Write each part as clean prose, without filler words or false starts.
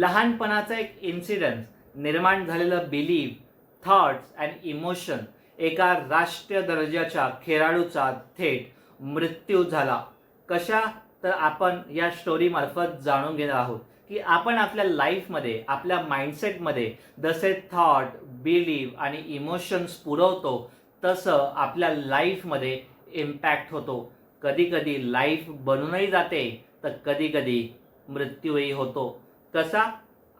लहानपणाचा एक इन्सिडन्स, निर्माण झालेलं बिलीफ, थॉट्स अँड इमोशन, एका राष्ट्रीय दर्जाच्या खेळाडूचा थेट मृत्यू झाला. कशा? तर आपण या स्टोरी मार्फत जाणून घेणार आहोत की आपण आपल्या लाईफमध्ये, आपल्या माइंडसेटमध्ये जसे थॉट, बिलीफ आणि इमोशन्स पुरवतो तसं आपल्या लाईफमध्ये इम्पॅक्ट होतो. कधी कधी लाईफ बनूनही जाते तर कधी कधी मृत्यूही होतो. कसा?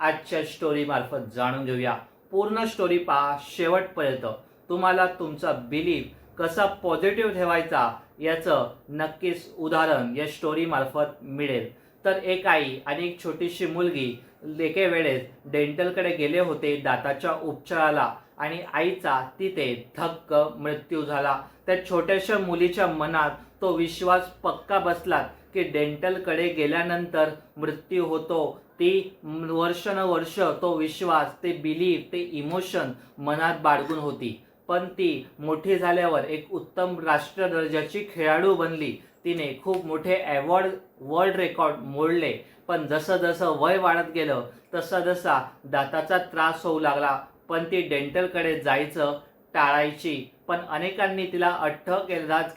आजच्या स्टोरी मार्फत जाणून घेऊया. पूर्ण स्टोरी पहा शेवटपर्यंत. तुम्हाला तुमचा बिलीफ कसा पॉझिटिव्ह ठेवायचा याचं नक्कीच उदाहरण या स्टोरी मार्फत मिळेल. तर एक आई आणि एक छोटीशी मुलगी एके वेळेस डेंटलकडे गेले होते दाताच्या उपचाराला आणि आईचा तिथे धक्क मृत्यू झाला. त्या छोट्याशा मुलीच्या मनात तो विश्वास पक्का बसला की डेंटलकडे गेल्यानंतर मृत्यू होतो. ती वर्षानुवर्ष तो विश्वास, ते बिलीफ, ते इमोशन मनात बाळगून होती. पण ती मोठी झाल्यावर एक उत्तम राष्ट्रीय दर्जाची खेळाडू बनली. तिने खूप मोठे अवॉर्ड, वर्ल्ड रेकॉर्ड मोडले. पण जसं जसं वय वाढत गेलं तसा जसा दाताचा त्रास होऊ लागला, पण ती डेंटलकडे जायचं टाळायची. पण अनेकांनी तिला अट्ट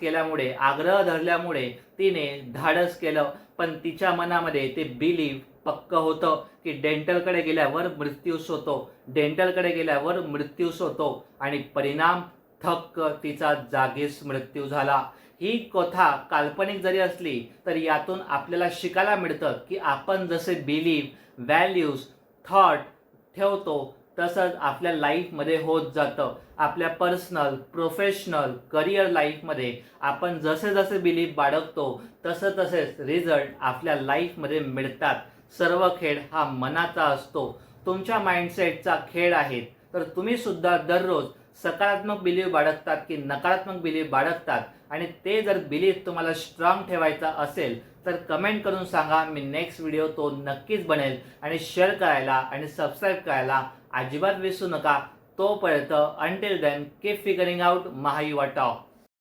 केल्यामुळे, आग्रह धरल्यामुळे तिने धाडस केलं. पण तिच्या मनामध्ये ते बिलीफ पक्क होतं की डेंटलकडे गेल्यावर मृत्यूच होतो, डेंटलकडे गेल्यावर मृत्यूच होतो. आणि परिणाम, थक्क तिचा जागीच मृत्यू झाला. ही कथा काल्पनिक जरी असली तरी यातून आपल्याला शिकायला मिळतं की आपण जसे बिलीफ, व्हॅल्यूज, थॉट ठेवतो तसंच आपल्या लाईफमध्ये होत जातं. आपल्या पर्सनल, प्रोफेशनल, करिअर लाईफमध्ये आपण जसे जसे बिलीफ बाळगतो तसेच रिझल्ट आपल्या लाईफमध्ये मिळतात. सर्व खेळ हा मनाचा असतो. तुमच्या माइंडसेटचा खेळ आहे. तर तुम्ही सुद्धा दररोज सकारात्मक बिलीफ बाळगतात की नकारात्मक बिलीफ बाळगतात, आणि ते जर बिलीफ तुम्हाला स्ट्रॉंग ठेवायचा असेल तर कमेंट करून सांगा. मी नेक्स्ट व्हिडिओ तो नक्कीच बनेल. आणि शेअर करायला आणि सबस्क्राईब करायला अजिबात विसरू नका. तोपर्यंत until then keep figuring out Mahayuva talk.